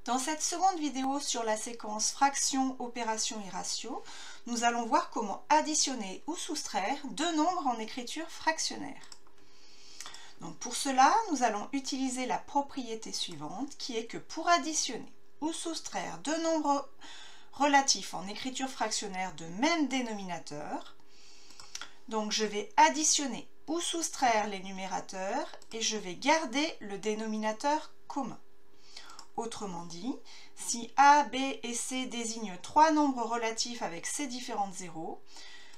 Dans cette seconde vidéo sur la séquence fraction, opération et ratio, nous allons voir comment additionner ou soustraire deux nombres en écriture fractionnaire. Donc pour cela, nous allons utiliser la propriété suivante qui est que pour additionner ou soustraire deux nombres relatifs en écriture fractionnaire de même dénominateur, donc je vais additionner ou soustraire les numérateurs et je vais garder le dénominateur commun. Autrement dit, si A, B et C désignent trois nombres relatifs avec ces différentes zéros,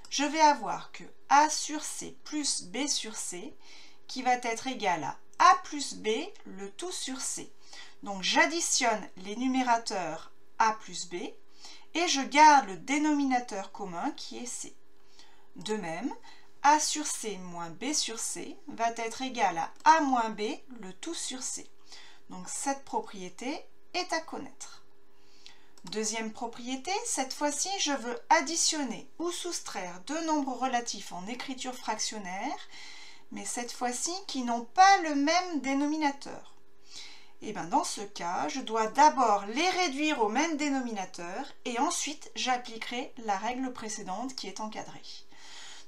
je vais avoir que A sur C plus B sur C qui va être égal à A plus B le tout sur C. Donc j'additionne les numérateurs A plus B et je garde le dénominateur commun qui est C. De même, A sur C moins B sur C va être égal à A moins B le tout sur C. Donc cette propriété est à connaître. Deuxième propriété, cette fois-ci je veux additionner ou soustraire deux nombres relatifs en écriture fractionnaire, mais cette fois-ci qui n'ont pas le même dénominateur. Et bien dans ce cas, je dois d'abord les réduire au même dénominateur et ensuite j'appliquerai la règle précédente qui est encadrée.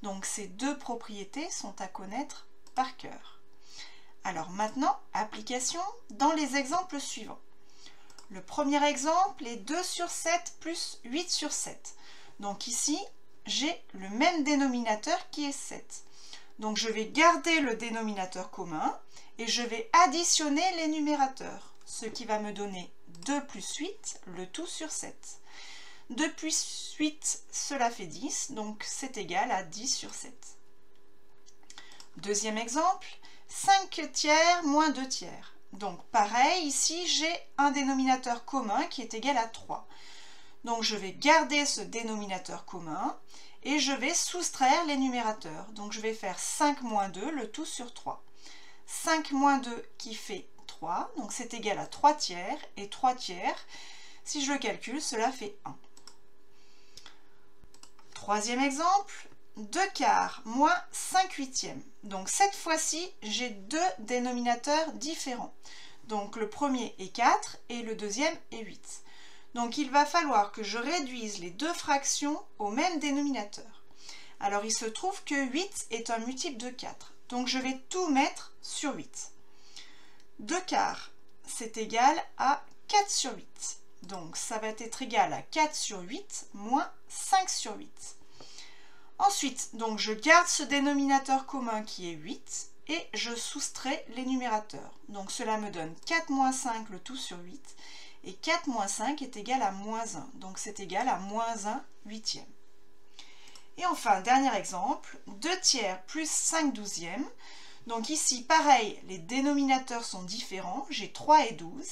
Donc ces deux propriétés sont à connaître par cœur. Alors maintenant, application dans les exemples suivants. Le premier exemple est 2 sur 7 plus 8 sur 7. Donc ici, j'ai le même dénominateur qui est 7. Donc je vais garder le dénominateur commun et je vais additionner les numérateurs, ce qui va me donner 2 plus 8, le tout sur 7. 2 plus 8, cela fait 10, donc c'est égal à 10 sur 7. Deuxième exemple, 5 tiers moins 2 tiers. Donc pareil, ici j'ai un dénominateur commun qui est égal à 3. Donc je vais garder ce dénominateur commun et je vais soustraire les numérateurs. Donc je vais faire 5 moins 2, le tout sur 3. 5 moins 2 qui fait 3, donc c'est égal à 3 tiers, et 3 tiers, si je le calcule, cela fait 1. Troisième exemple, 2 quarts moins 5 huitièmes. Donc cette fois-ci, j'ai deux dénominateurs différents. Donc le premier est 4 et le deuxième est 8. Donc il va falloir que je réduise les deux fractions au même dénominateur. Alors il se trouve que 8 est un multiple de 4. Donc je vais tout mettre sur 8. 2 quarts, c'est égal à 4 sur 8. Donc ça va être égal à 4 sur 8 moins 5 sur 8. Ensuite, donc je garde ce dénominateur commun qui est 8 et je soustrais les numérateurs. Donc cela me donne 4 moins 5 le tout sur 8 et 4 moins 5 est égal à moins 1. Donc c'est égal à moins 1 huitième. Et enfin, dernier exemple, 2 tiers plus 5 douzièmes. Donc ici, pareil, les dénominateurs sont différents, j'ai 3 et 12,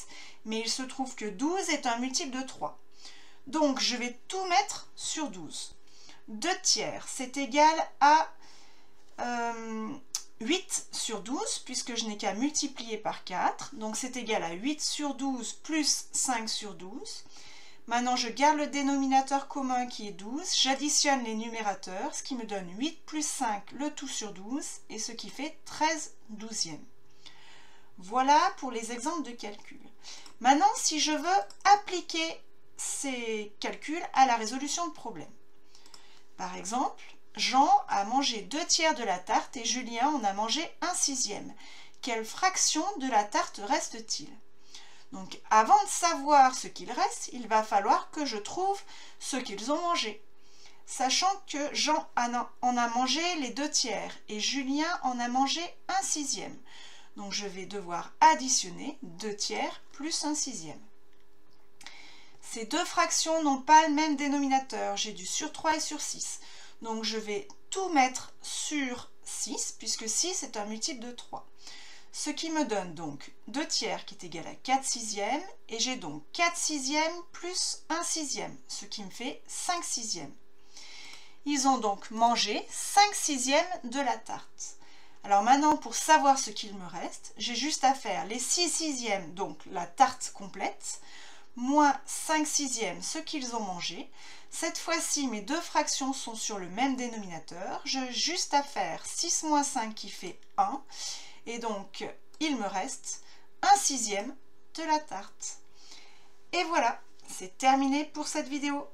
mais il se trouve que 12 est un multiple de 3. Donc je vais tout mettre sur 12. 2 tiers, c'est égal à 8 sur 12, puisque je n'ai qu'à multiplier par 4. Donc c'est égal à 8 sur 12 plus 5 sur 12. Maintenant, je garde le dénominateur commun qui est 12. J'additionne les numérateurs, ce qui me donne 8 plus 5, le tout sur 12, et ce qui fait 13 douzièmes. Voilà pour les exemples de calcul. Maintenant, si je veux appliquer ces calculs à la résolution de problèmes. Par exemple, Jean a mangé 2 tiers de la tarte et Julien en a mangé 1 sixième. Quelle fraction de la tarte reste-t-il? Donc, avant de savoir ce qu'il reste, il va falloir que je trouve ce qu'ils ont mangé. Sachant que Jean en a mangé les 2 tiers et Julien en a mangé 1 sixième. Donc, je vais devoir additionner 2 tiers plus 1 sixième. Ces deux fractions n'ont pas le même dénominateur, j'ai du sur 3 et sur 6. Donc je vais tout mettre sur 6, puisque 6 est un multiple de 3. Ce qui me donne donc 2 tiers qui est égal à 4 sixièmes, et j'ai donc 4 sixièmes plus 1 sixième, ce qui me fait 5 sixièmes. Ils ont donc mangé 5 sixièmes de la tarte. Alors maintenant, pour savoir ce qu'il me reste, j'ai juste à faire les 6 sixièmes, donc la tarte complète, moins 5 sixièmes, ce qu'ils ont mangé. Cette fois-ci, mes deux fractions sont sur le même dénominateur. J'ai juste à faire 6 moins 5 qui fait 1. Et donc, il me reste 1 sixième de la tarte. Et voilà, c'est terminé pour cette vidéo.